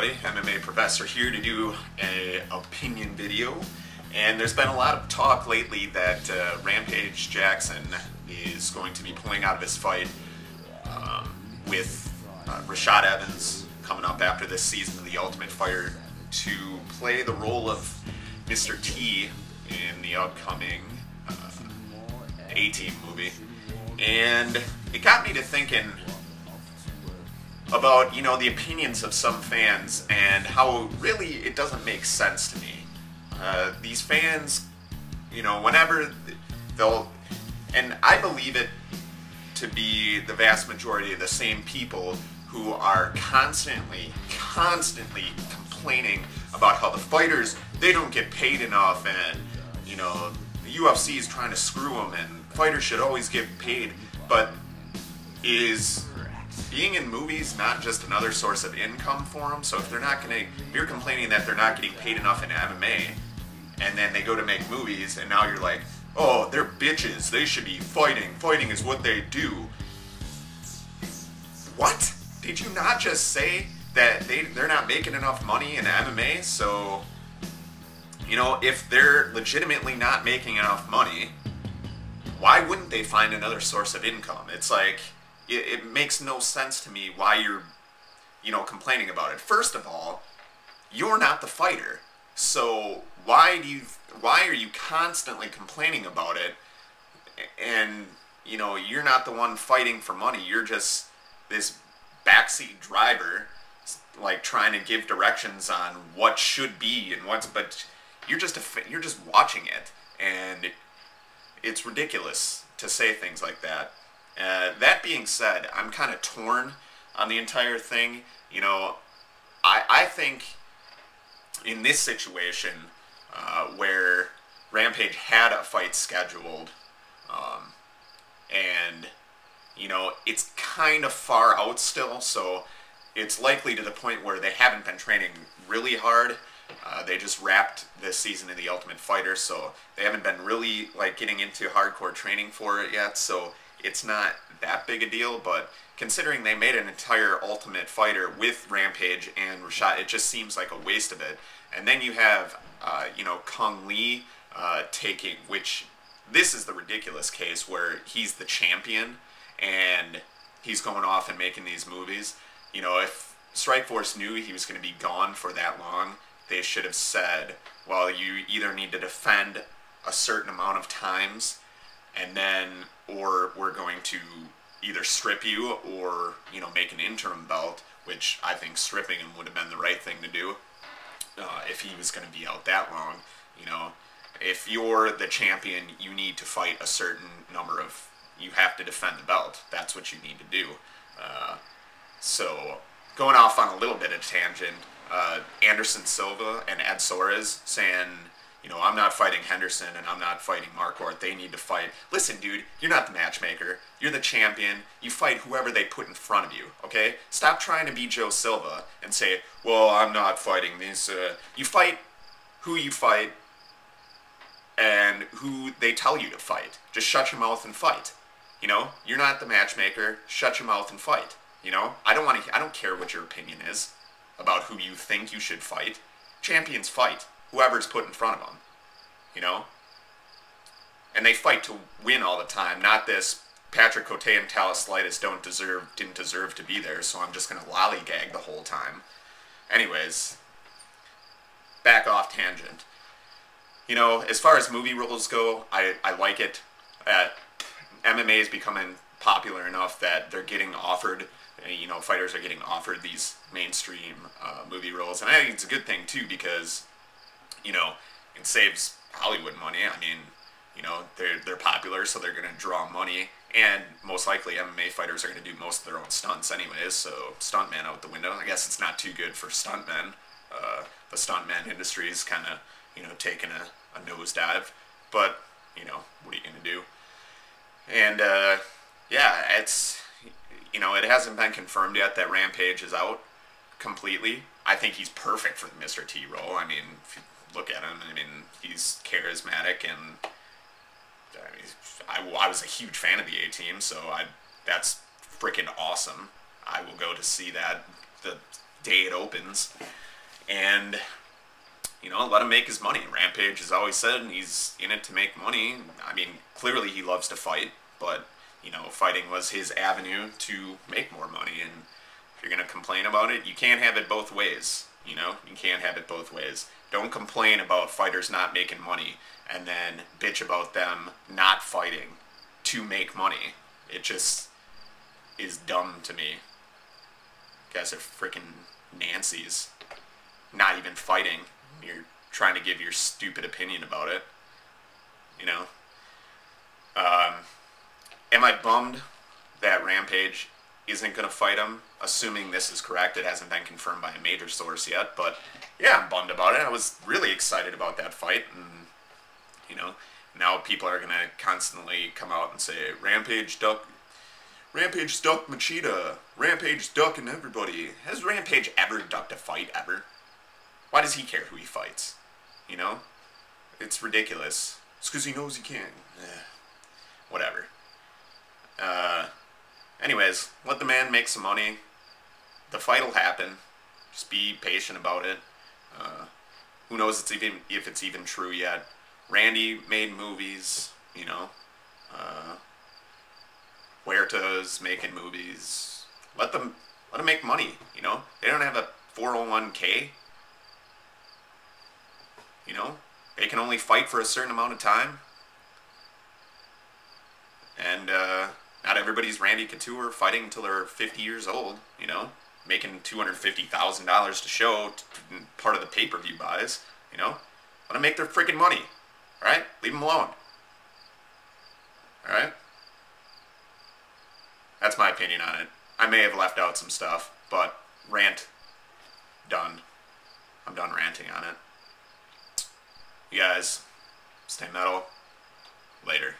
everybody, MMA Professor here to do an opinion video. And there's been a lot of talk lately that Rampage Jackson is going to be pulling out of his fight with Rashad Evans coming up after this season of The Ultimate Fighter to play the role of Mr. T in the upcoming A-Team movie. And it got me to thinking about, you know, the opinions of some fans and how really it doesn't make sense to me. These fans, you know, whenever they'll, and I believe it to be the vast majority of the same people who are constantly complaining about how the fighters, they don't get paid enough, and, you know, the UFC is trying to screw them and fighters should always get paid. But is being in movies not just another source of income for them? So if they're not gonna, if you're complaining that they're not getting paid enough in MMA, and then they go to make movies, and now you're like, oh, they're bitches, they should be fighting, fighting is what they do. What? Did you not just say that they're not making enough money in MMA? So, you know, if they're legitimately not making enough money, why wouldn't they find another source of income? It's like, it makes no sense to me why you're, you know, complaining about it. First of all, you're not the fighter. So why are you constantly complaining about it? And, you know, you're not the one fighting for money. You're just this backseat driver, like trying to give directions on what should be and what's, but you're just watching it, and it's ridiculous to say things like that. That being said, I'm kind of torn on the entire thing. You know, I think in this situation where Rampage had a fight scheduled, and, you know, it's kind of far out still, so it's likely to the point where they haven't been training really hard. They just wrapped this season of The Ultimate Fighter, so they haven't been really, like, getting into hardcore training for it yet, so it's not that big a deal. But considering they made an entire Ultimate Fighter with Rampage and Rashad, it just seems like a waste of it. And then you have, you know, Kung Lee taking, which, this is the ridiculous case where he's the champion and he's going off and making these movies. You know, if Strikeforce knew he was going to be gone for that long, they should have said, well, you either need to defend a certain amount of times, and then, or we're going to either strip you or, you know, make an interim belt, which I think stripping him would have been the right thing to do if he was going to be out that long. You know, if you're the champion, you need to fight a certain number of, you have to defend the belt. That's what you need to do. So, going off on a little bit of a tangent, Anderson Silva and Ed Soares saying, you know, I'm not fighting Henderson and I'm not fighting Marquardt, they need to fight. Listen, dude, you're not the matchmaker. You're the champion. You fight whoever they put in front of you, okay? Stop trying to be Joe Silva and say, well, I'm not fighting these. You fight who you fight and who they tell you to fight. Just shut your mouth and fight. You know, you're not the matchmaker. Shut your mouth and fight. You know, I don't care what your opinion is about who you think you should fight. Champions fight whoever's put in front of them, you know? And they fight to win all the time, not this Patrick Cote and Talaslitis didn't deserve to be there, so I'm just going to lollygag the whole time. Anyways, back off tangent. You know, as far as movie roles go, I like it. MMA is becoming popular enough that they're getting offered, you know, fighters are getting offered these mainstream movie roles, and I think it's a good thing too, because, you know, it saves Hollywood money. I mean, you know, they're popular, so they're going to draw money, and most likely MMA fighters are going to do most of their own stunts anyways, so stuntman out the window. I guess it's not too good for stuntmen. The stuntman industry is kind of, you know, taking a nosedive, but, you know, what are you going to do? And, yeah, it's, you know, it hasn't been confirmed yet that Rampage is out completely. I think he's perfect for the Mr. T role. I mean, if you look at him, I mean, he's charismatic, and I mean, I was a huge fan of the A-Team, so that's freaking awesome. I will go to see that. day it opens. And, let him make his money. Rampage has always said he's in it to make money. I mean, clearly he loves to fight, but, fighting was his avenue to make more money. And if you're going to complain about it, you can't have it both ways. You can't have it both ways. Don't complain about fighters not making money and then bitch about them not fighting to make money. It just is dumb to me. You guys are freaking Nancy's. Not even fighting. You're trying to give your stupid opinion about it. Am I bummed that Rampage isn't going to fight him? Assuming this is correct, it hasn't been confirmed by a major source yet, but yeah, I'm bummed about it. I was really excited about that fight, and now people are going to constantly come out and say, Rampage stuck Machida, Rampage ducking everybody. Has Rampage ever ducked a fight, ever? Why does he care who he fights? It's ridiculous. It's because he knows he can. Whatever. Anyways, let the man make some money. The fight will happen. Just be patient about it. Who knows if it's even true yet. Randy made movies, Huerta's making movies. Let them make money, They don't have a 401k. They can only fight for a certain amount of time. And not everybody's Randy Couture fighting until they're 50 years old, making $250,000 to show, part of the pay-per-view buys, Let them make their freaking money, alright? Leave them alone. Alright? That's my opinion on it. I may have left out some stuff, but rant, done. I'm done ranting on it. You guys, stay metal. Later.